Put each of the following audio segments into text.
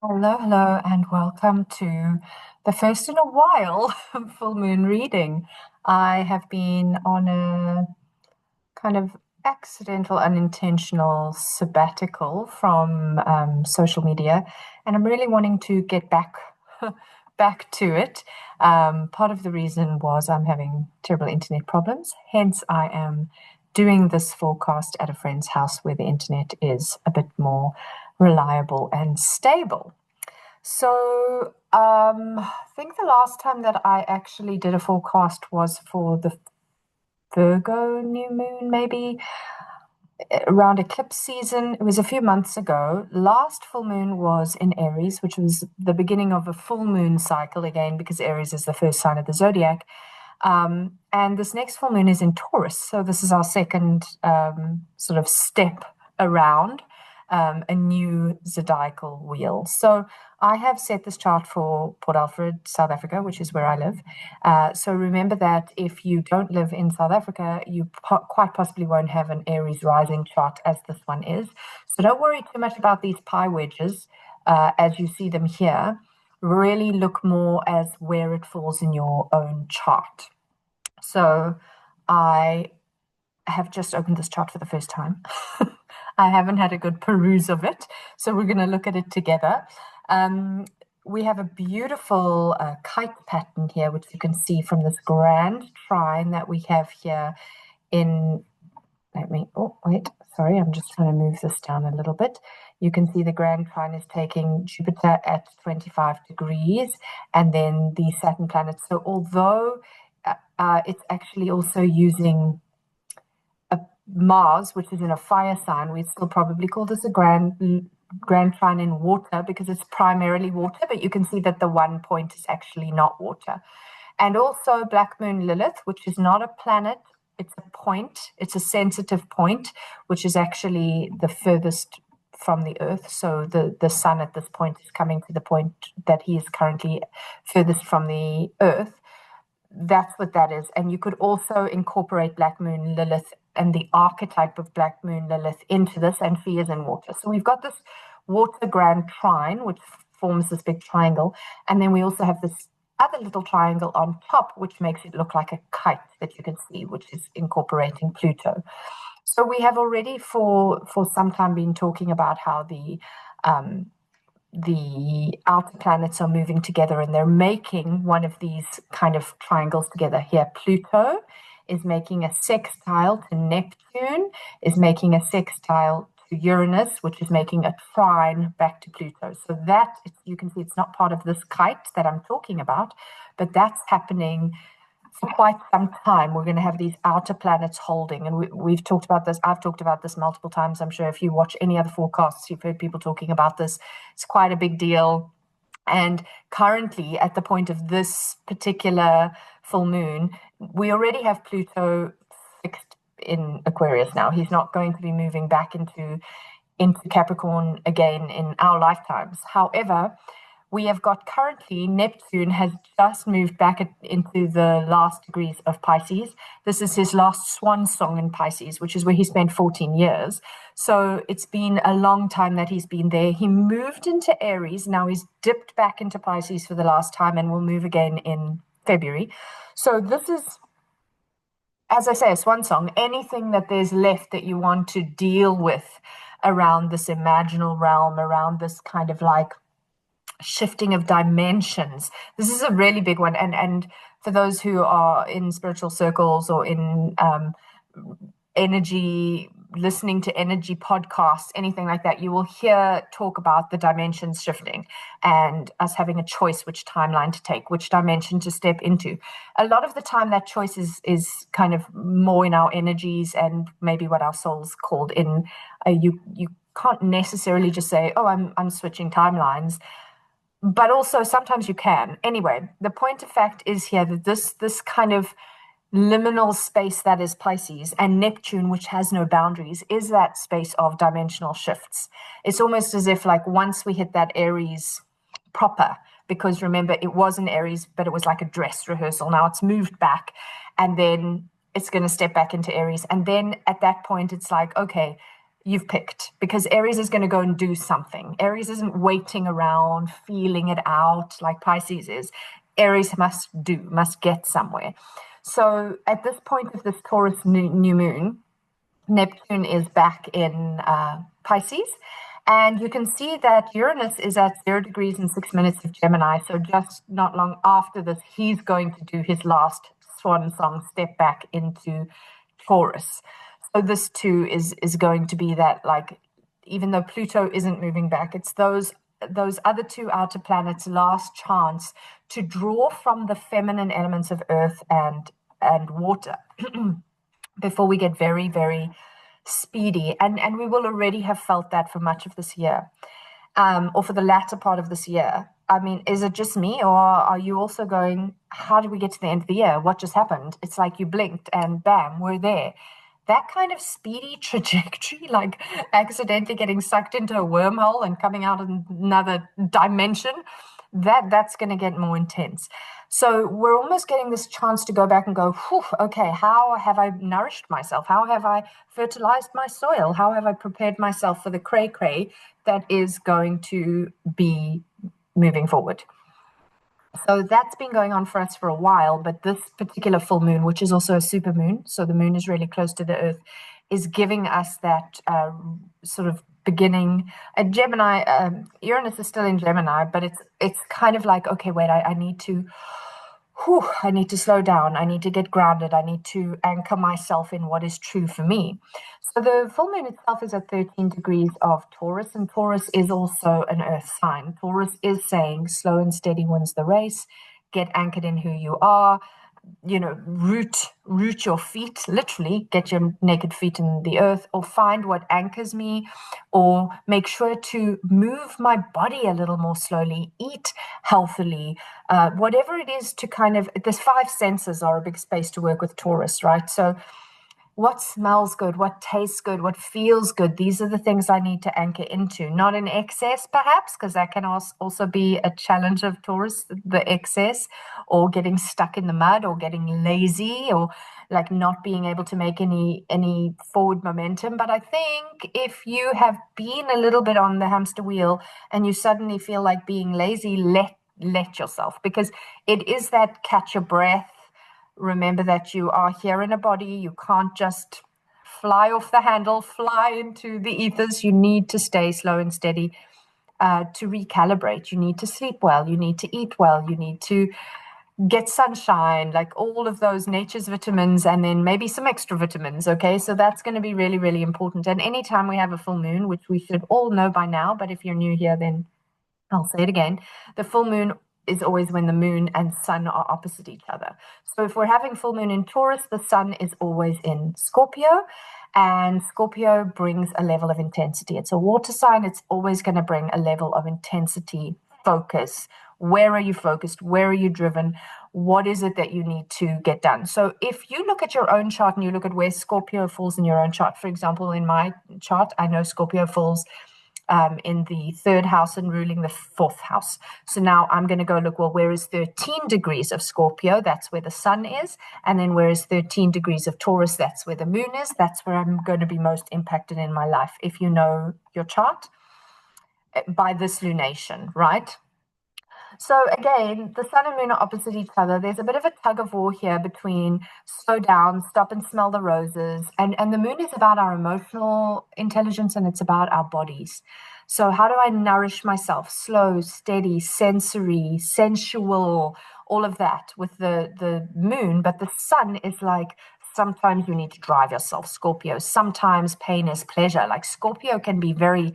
Hello, hello, and welcome to the first in a while full moon reading. I have been on a kind of accidental, unintentional sabbatical from social media, and I'm really wanting to get back to it. Part of the reason was I'm having terrible internet problems, hence I am doing this forecast at a friend's house where the internet is a bit more reliable and stable. So, I think the last time that I actually did a forecast was for the Virgo new moon, maybe around eclipse season. It was a few months ago. Last full moon was in Aries, which was the beginning of a full moon cycle again, because Aries is the first sign of the zodiac. And this next full moon is in Taurus. So this is our second sort of step around a new zodiacal wheel. So I have set this chart for Port Alfred, South Africa, which is where I live. So remember that if you don't live in South Africa, you quite possibly won't have an Aries rising chart as this one is. So don't worry too much about these pie wedges as you see them here. Really look more as where it falls in your own chart. So I have just opened this chart for the first time. I haven't had a good peruse of it, so we're going to look at it together. We have a beautiful kite pattern here, which you can see from this grand trine that we have here in, sorry, I'm just trying to move this down a little bit. You can see the grand trine is taking Jupiter at 25 degrees and then the Saturn planets. So although it's actually also using Mars, which is in a fire sign, we'd still probably call this a grand trine in water because it's primarily water, but you can see that the one point is actually not water. And also Black Moon Lilith, which is not a planet, it's a point, it's a sensitive point, which is actually the furthest from the Earth. So the sun at this point is coming to the point that he is currently furthest from the Earth. That's what that is. And you could also incorporate Black Moon Lilith and the archetype of Black Moon Lilith into this, and Phi is in water. So we've got this water grand trine, which forms this big triangle. And then we also have this other little triangle on top, which makes it look like a kite that you can see, which is incorporating Pluto. So we have already for some time been talking about how the outer planets are moving together and they're making one of these kind of triangles together. Here, Pluto is making a sextile to Neptune, is making a sextile to Uranus, which is making a trine back to Pluto. So that, you can see it's not part of this kite that I'm talking about, but that's happening for quite some time. We're going to have these outer planets holding, and we've talked about this. I've talked about this multiple times. I'm sure if you watch any other forecasts, you've heard people talking about this. It's quite a big deal. And currently, at the point of this particular full moon, we already have Pluto fixed in Aquarius now. He's not going to be moving back into Capricorn again in our lifetimes. However, we have got currently Neptune has just moved back into the last degrees of Pisces. This is his last swan song in Pisces, which is where he spent 14 years. So it's been a long time that he's been there. He moved into Aries. Now he's dipped back into Pisces for the last time and will move again in February. So this is, as I say, a swan song. Anything that there's left that you want to deal with around this imaginal realm, around this kind of like shifting of dimensions. This is a really big one. And for those who are in spiritual circles or in energy, listening to energy podcasts, anything like that, you will hear talk about the dimensions shifting and us having a choice which timeline to take, which dimension to step into. A lot of the time that choice is kind of more in our energies and maybe what our souls called in. You can't necessarily just say, oh, I'm switching timelines. But also sometimes you can. Anyway, the point of fact is here that this kind of liminal space that is Pisces and Neptune, which has no boundaries, is that space of dimensional shifts. It's almost as if like once we hit that Aries proper, because remember it was an Aries, but it was like a dress rehearsal. Now it's moved back and then it's going to step back into Aries. And then at that point, it's like, okay, you've picked, because Aries is going to go and do something. Aries isn't waiting around, feeling it out like Pisces is. Aries must do, must get somewhere. So at this point of this Taurus new moon, Neptune is back in Pisces. And you can see that Uranus is at 0 degrees and 6 minutes of Gemini. So just not long after this, he's going to do his last swan song step back into Taurus. So this too is going to be that, like, even though Pluto isn't moving back, it's those other two outer planets' last chance to draw from the feminine elements of earth and water before we get very, very speedy. And we will already have felt that for much of this year, or for the latter part of this year. I mean, is it just me, or are you also going, how did we get to the end of the year? What just happened? It's like you blinked and bam, we're there. That kind of speedy trajectory, like accidentally getting sucked into a wormhole and coming out in another dimension, that's going to get more intense. So we're almost getting this chance to go back and go, whew, okay, how have I nourished myself? How have I fertilized my soil? How have I prepared myself for the cray-cray that is going to be moving forward? So that's been going on for us for a while, but this particular full moon, which is also a super moon, so the moon is really close to the earth, is giving us that sort of beginning. Gemini, Uranus is still in Gemini, but it's kind of like, okay, wait, I need to slow down. I need to get grounded. I need to anchor myself in what is true for me. So the full moon itself is at 13 degrees of Taurus, and Taurus is also an earth sign. Taurus is saying slow and steady wins the race. Get anchored in who you are. Root your feet, literally get your naked feet in the earth, or find what anchors me, or make sure to move my body a little more slowly, eat healthily, whatever it is to kind of, this five senses are a big space to work with Taurus, right? So what smells good, what tastes good, what feels good. These are the things I need to anchor into, not in excess, perhaps, because that can also be a challenge of Taurus, the excess, or getting stuck in the mud, or getting lazy, or like not being able to make any forward momentum. But I think if you have been a little bit on the hamster wheel and you suddenly feel like being lazy, let yourself, because it is that catch your breath. Remember that you are here in a body. You can't just fly off the handle, fly into the ethers. You need to stay slow and steady to recalibrate. You need to sleep well. You need to eat well. You need to get sunshine, like all of those nature's vitamins, and then maybe some extra vitamins. Okay, so that's going to be really, really important. And anytime we have a full moon, which we should all know by now, but if you're new here, then I'll say it again. The full moon is always when the moon and sun are opposite each other. So if we're having full moon in Taurus, the sun is always in Scorpio, and Scorpio brings a level of intensity. It's a water sign. It's always going to bring a level of intensity, focus. Where are you focused? Where are you driven? What is it that you need to get done? So if you look at your own chart and you look at where Scorpio falls in your own chart, for example, in my chart, I know Scorpio falls in the third house and ruling the fourth house. So now I'm going to go look, well, where is 13 degrees of Scorpio? That's where the sun is. And then where is 13 degrees of Taurus? That's where the moon is. That's where I'm going to be most impacted in my life, if you know your chart, by this lunation, right? So again, the sun and moon are opposite each other. There's a bit of a tug of war here between slow down, stop and smell the roses. And the moon is about our emotional intelligence, and it's about our bodies. So how do I nourish myself? Slow, steady, sensory, sensual, all of that with the moon. But the sun is like, sometimes you need to drive yourself, Scorpio. Sometimes pain is pleasure. Like Scorpio can be very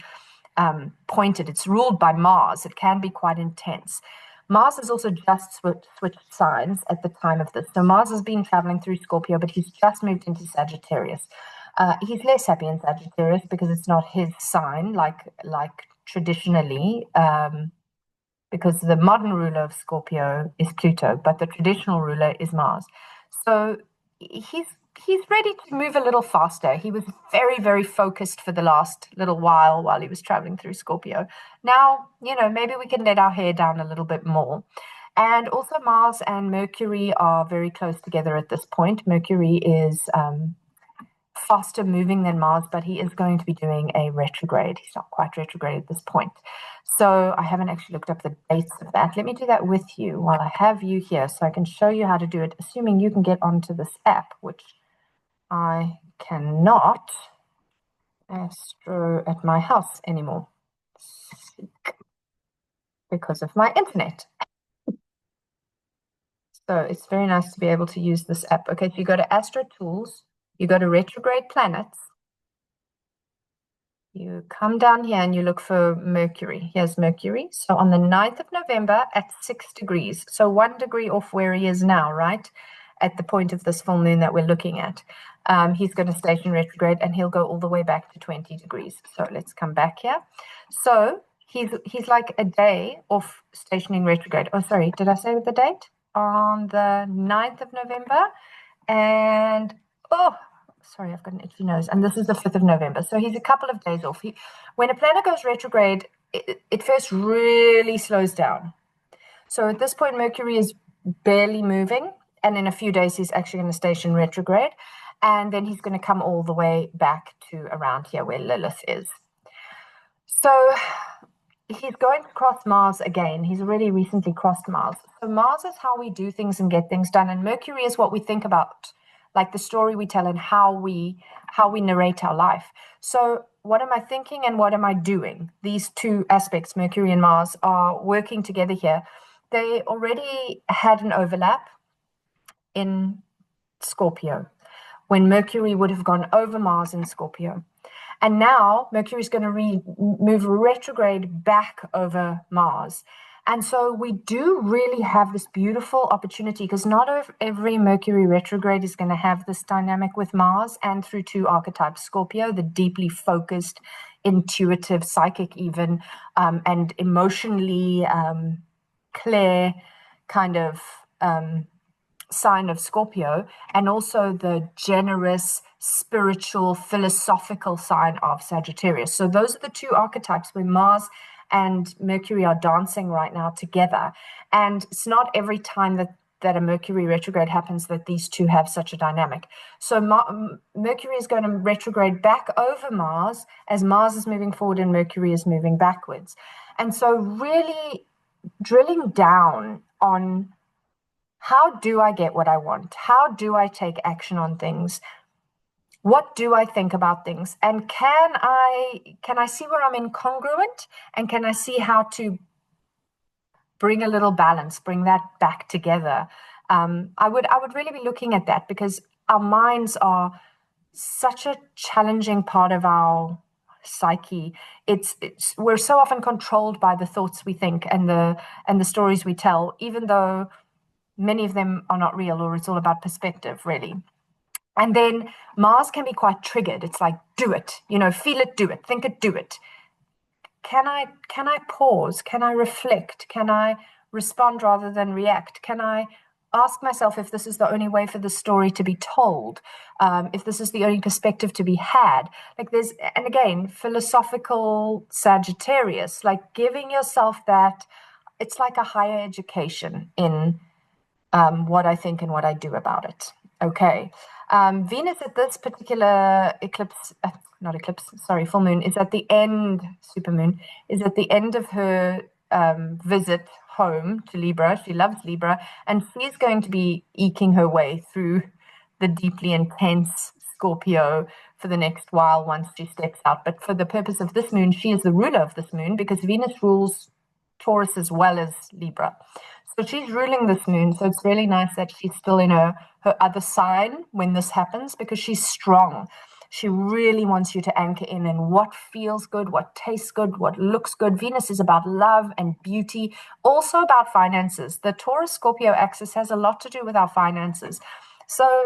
pointed. It's ruled by Mars. It can be quite intense. Mars has also just switched signs at the time of this. So Mars has been traveling through Scorpio, but he's just moved into Sagittarius. He's less happy in Sagittarius because it's not his sign, like traditionally, because the modern ruler of Scorpio is Pluto, but the traditional ruler is Mars. So he's ready to move a little faster. He was very, very focused for the last little while he was traveling through Scorpio. Now, maybe we can let our hair down a little bit more. And also Mars and Mercury are very close together at this point. Mercury is faster moving than Mars, but he is going to be doing a retrograde. He's not quite retrograde at this point. So I haven't actually looked up the dates of that. Let me do that with you while I have you here so I can show you how to do it, assuming you can get onto this app, which I cannot astro at my house anymore because of my internet. So it's very nice to be able to use this app. Okay, so you go to Astro Tools, you go to Retrograde Planets, you come down here and you look for Mercury. Here's Mercury. So on the 9th of November at 6 degrees, so 1 degree off where he is now, right? At the point of this full moon that we're looking at. He's going to station retrograde and he'll go all the way back to 20 degrees. So let's come back here. So he's like a day off stationing retrograde. Oh, sorry, did I say the date? On the 9th of November. And, oh, sorry, I've got an itchy nose. And this is the 5th of November. So he's a couple of days off. When a planet goes retrograde, it first really slows down. So at this point, Mercury is barely moving. And in a few days, he's actually going to station retrograde. And then he's going to come all the way back to around here where Lilith is. So he's going to cross Mars again. He's already recently crossed Mars. So Mars is how we do things and get things done. And Mercury is what we think about, like the story we tell and how we narrate our life. So what am I thinking and what am I doing? These two aspects, Mercury and Mars, are working together here. They already had an overlap in Scorpio, when Mercury would have gone over Mars in Scorpio. And now Mercury is going to move retrograde back over Mars. And so we do really have this beautiful opportunity, because not every Mercury retrograde is going to have this dynamic with Mars and through two archetypes, Scorpio, the deeply focused, intuitive, psychic even, and emotionally clear kind of sign of Scorpio, and also the generous, spiritual, philosophical sign of Sagittarius. So those are the two archetypes where Mars and Mercury are dancing right now together. And it's not every time that a Mercury retrograde happens that these two have such a dynamic. So Mercury is going to retrograde back over Mars as Mars is moving forward and Mercury is moving backwards. And so really drilling down on, how do I get what I want? How do I take action on things? What do I think about things? And can I see where I'm incongruent? And can I see how to bring a little balance, bring that back together? I would really be looking at that, because our minds are such a challenging part of our psyche. We're so often controlled by the thoughts we think and the stories we tell, even though many of them are not real, or it's all about perspective, really. And then Mars can be quite triggered. It's like, do it, feel it, do it, think it, do it. Can I pause? Can I reflect? Can I respond rather than react? Can I ask myself if this is the only way for the story to be told? If this is the only perspective to be had? Like and again, philosophical Sagittarius, like giving yourself that, it's like a higher education in what I think and what I do about it. Okay. Venus at this particular full moon is at the end, supermoon, is at the end of her visit home to Libra. She loves Libra, and she's going to be eking her way through the deeply intense Scorpio for the next while once she steps out. But for the purpose of this moon, she is the ruler of this moon, because Venus rules Taurus as well as Libra. So she's ruling this moon. So it's really nice that she's still in her other sign when this happens, because she's strong. She really wants you to anchor in what feels good, what tastes good, what looks good. Venus is about love and beauty, also about finances. The Taurus-Scorpio axis has a lot to do with our finances. So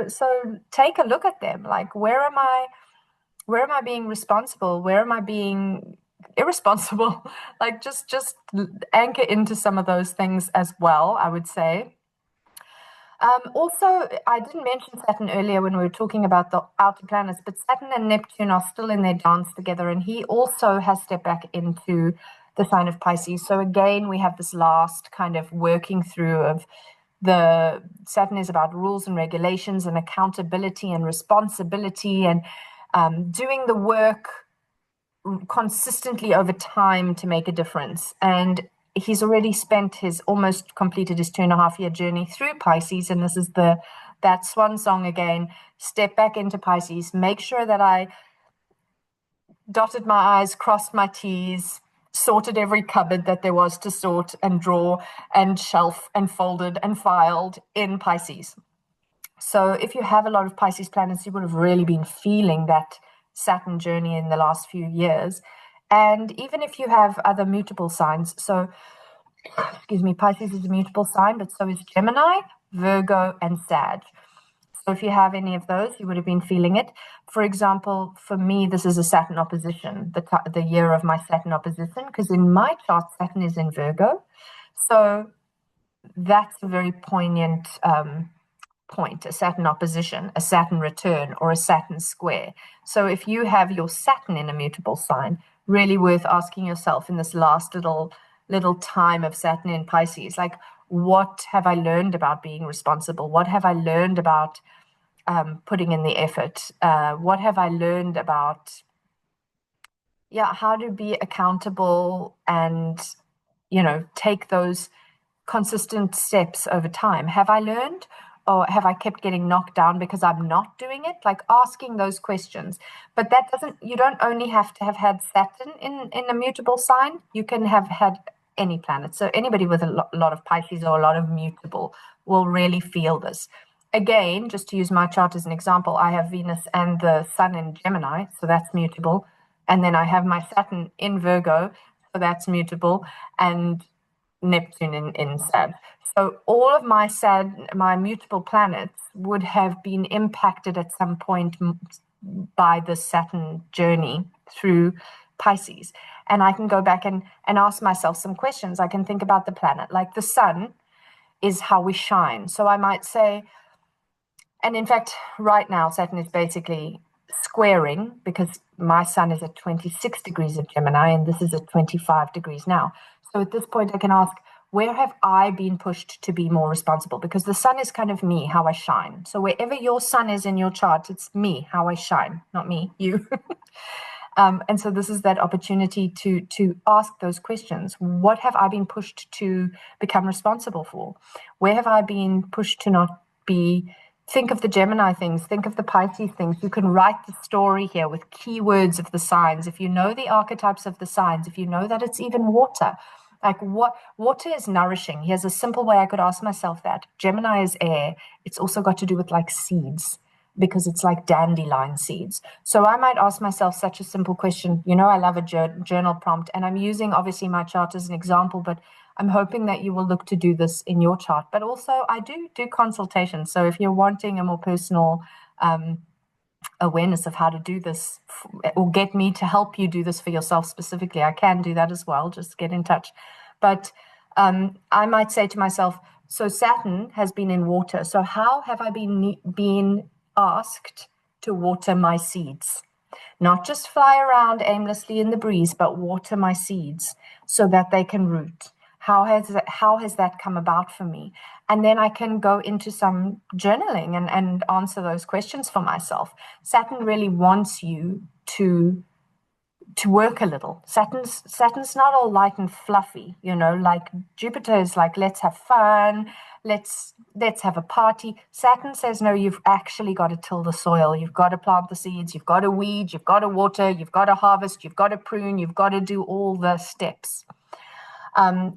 take a look at them. Like, where am I being responsible? Where am I being irresponsible? Like, just anchor into some of those things as well, I would say. Also, I didn't mention Saturn earlier when we were talking about the outer planets, but Saturn and Neptune are still in their dance together, and he also has stepped back into the sign of Pisces. So again, we have this last kind of working through of The Saturn is about rules and regulations and accountability and responsibility and doing the work consistently over time to make a difference. And he's already almost completed his 2.5 year journey through Pisces. And this is that swan song again. Step back into Pisces, make sure that I dotted my I's, crossed my T's, sorted every cupboard that there was to sort and draw and shelf and folded and filed in Pisces. So if you have a lot of Pisces planets, you would have really been feeling that Saturn journey in the last few years. And even if you have other mutable signs, so, excuse me, Pisces is a mutable sign, but so is Gemini, Virgo, and Sag. So if you have any of those, you would have been feeling it. For example, for me, this is a Saturn opposition, the year of my Saturn opposition, because in my chart, Saturn is in Virgo. So that's a very poignant point, a Saturn opposition, a Saturn return, or a Saturn square. So if you have your Saturn in a mutable sign, really worth asking yourself in this last little time of Saturn in Pisces, like, what have I learned about being responsible? What have I learned about putting in the effort? What have I learned about, how to be accountable and, take those consistent steps over time? Have I learned, or have I kept getting knocked down because I'm not doing it? Like, asking those questions. But you don't only have to have had Saturn in a mutable sign. You can have had any planet. So anybody with a lot of Pisces or a lot of mutable will really feel this. Again, just to use my chart as an example, I have Venus and the Sun in Gemini, so that's mutable. And then I have my Saturn in Virgo, so that's mutable, and Neptune in Sag. So all of my mutable planets would have been impacted at some point by the Saturn journey through Pisces. And I can go back and ask myself some questions. I can think about the planet. Like, the sun is how we shine. So I might say, and in fact, right now, Saturn is basically squaring, because my sun is at 26 degrees of Gemini, and this is at 25 degrees now. So at this point, I can ask, where have I been pushed to be more responsible? Because the sun is kind of me, how I shine. So wherever your sun is in your chart, it's me, how I shine, not me, you. And so this is that opportunity to ask those questions. What have I been pushed to become responsible for? Where have I been pushed to not be? Think of the Gemini things, think of the Pisces things. You can write the story here with keywords of the signs. If you know the archetypes of the signs, if you know that it's even water, like, what water is nourishing. Here's a simple way I could ask myself that. Gemini is air. It's also got to do with like seeds, because it's like dandelion seeds. So I might ask myself such a simple question. I love a journal prompt, and I'm using obviously my chart as an example, but I'm hoping that you will look to do this in your chart. But also I do consultations. So if you're wanting a more personal awareness of how to do this, or get me to help you do this for yourself specifically, I can do that as well. Just get in touch. But I might say to myself, so Saturn has been in water. So how have I been asked to water my seeds? Not just fly around aimlessly in the breeze, but water my seeds so that they can root. How has that come about for me? And then I can go into some journaling and answer those questions for myself. Saturn really wants you to work a little. Saturn's not all light and fluffy, like Jupiter is like, let's have fun, let's have a party. Saturn says, no, you've actually got to till the soil. You've got to plant the seeds, you've got to weed, you've got to water, you've got to harvest, you've got to prune, you've got to do all the steps.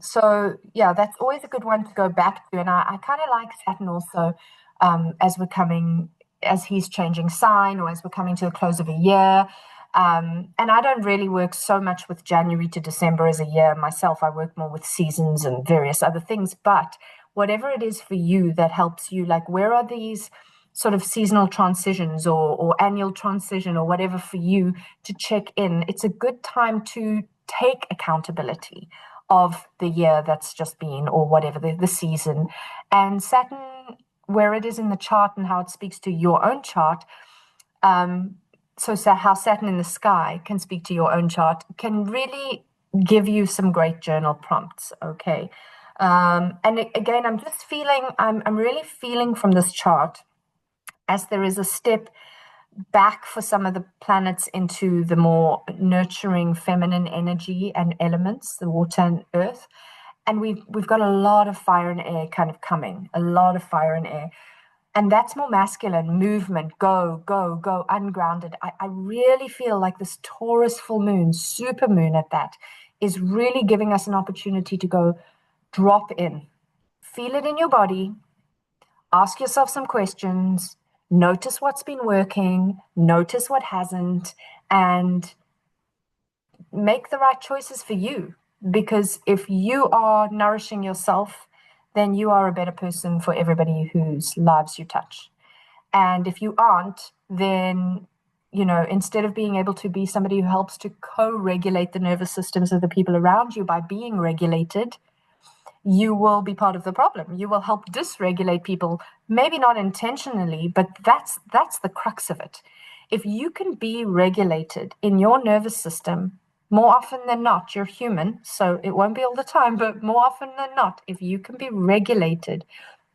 So yeah, that's always a good one to go back to. And I kind of like Saturn also, as he's changing sign, or as we're coming to the close of a year. And I don't really work so much with January to December as a year myself. I work more with seasons and various other things. But whatever it is for you that helps you, like, where are these sort of seasonal transitions or annual transition or whatever for you to check in? It's a good time to take accountability of the year that's just been, or whatever the season. And Saturn, where it is in the chart and how it speaks to your own chart, so how Saturn in the sky can speak to your own chart can really give you some great journal prompts. Okay. And again, I'm really feeling from this chart as there is a step back for some of the planets into the more nurturing feminine energy and elements, the water and earth. And we've got a lot of fire and air kind of coming, a lot of fire and air. And that's more masculine movement, go, go, go, ungrounded. I really feel like this Taurus full moon, super moon at that, is really giving us an opportunity to go drop in, feel it in your body, ask yourself some questions, notice what's been working, notice what hasn't, and make the right choices for you. Because if you are nourishing yourself, then you are a better person for everybody whose lives you touch. And if you aren't, then, instead of being able to be somebody who helps to co-regulate the nervous systems of the people around you by being regulated, you will be part of the problem. You will help dysregulate people, maybe not intentionally, but that's the crux of it. If you can be regulated in your nervous system, more often than not, you're human, so it won't be all the time, but more often than not, if you can be regulated,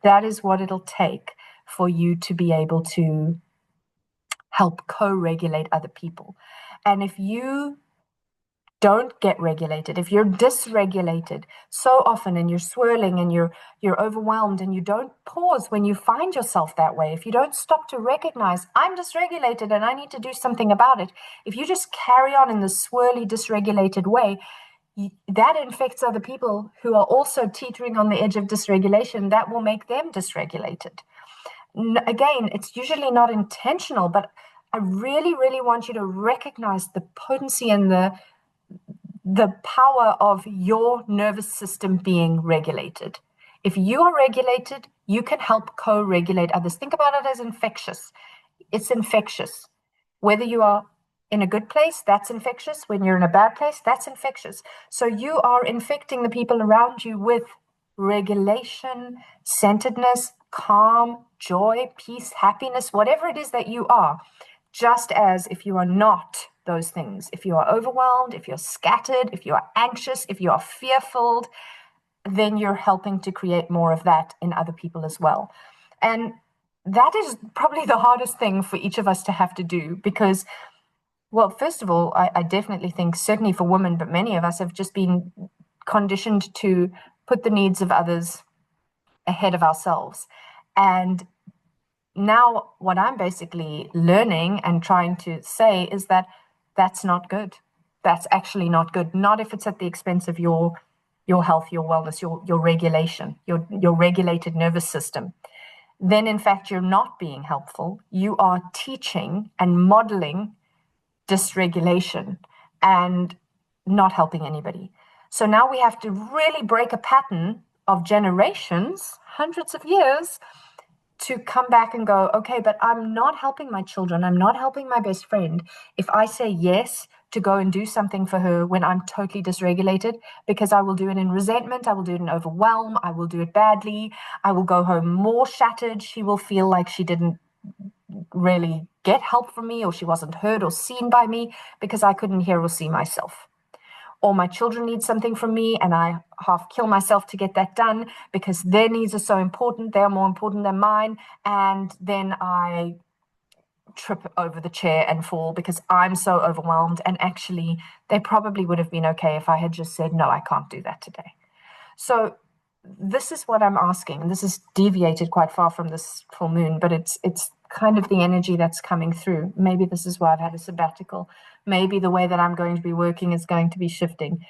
that is what it'll take for you to be able to help co-regulate other people. And if you don't get regulated, if you're dysregulated so often and you're swirling and you're overwhelmed and you don't pause when you find yourself that way, if you don't stop to recognize I'm dysregulated and I need to do something about it, if you just carry on in this swirly dysregulated way, that infects other people who are also teetering on the edge of dysregulation. That will make them dysregulated. Again, it's usually not intentional, but I really, really want you to recognize the potency and the power of your nervous system being regulated. If you are regulated, you can help co-regulate others. Think about it as infectious. It's infectious. Whether you are in a good place, that's infectious. When you're in a bad place, that's infectious. So you are infecting the people around you with regulation, centeredness, calm, joy, peace, happiness, whatever it is that you are. Just as if you are not those things, if you are overwhelmed, if you're scattered, if you are anxious, if you are fearful, then you're helping to create more of that in other people as well. And that is probably the hardest thing for each of us to have to do because, well, first of all, I definitely think, certainly for women, but many of us have just been conditioned to put the needs of others ahead of ourselves. And now what I'm basically learning and trying to say is that that's not good. That's actually not good. Not if it's at the expense of your health, your wellness, your regulation, your regulated nervous system. Then in fact, you're not being helpful. You are teaching and modeling dysregulation and not helping anybody. So now we have to really break a pattern of generations, hundreds of years, to come back and go, okay, but I'm not helping my children. I'm not helping my best friend if I say yes to go and do something for her when I'm totally dysregulated, because I will do it in resentment. I will do it in overwhelm. I will do it badly. I will go home more shattered. She will feel like she didn't really get help from me, or she wasn't heard or seen by me because I couldn't hear or see myself. Or my children need something from me and I half kill myself to get that done because their needs are so important, they're more important than mine, and then I trip over the chair and fall because I'm so overwhelmed, and actually they probably would have been okay if I had just said, no, I can't do that today. So this is what I'm asking. This is deviated quite far from this full moon, but it's kind of the energy that's coming through. Maybe this is why I've had a sabbatical. Maybe the way that I'm going to be working is going to be shifting.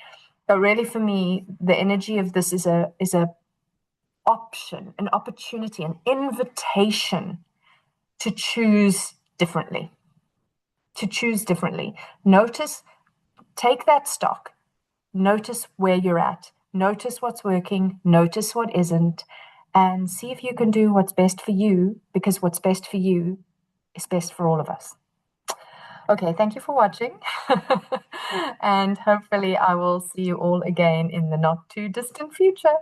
But really for me, the energy of this is a option, an opportunity, an invitation to choose differently. To choose differently. Notice, take that stock. Notice where you're at. Notice what's working. Notice what isn't. And see if you can do what's best for you, because what's best for you is best for all of us. Okay, thank you for watching. And hopefully I will see you all again in the not too distant future.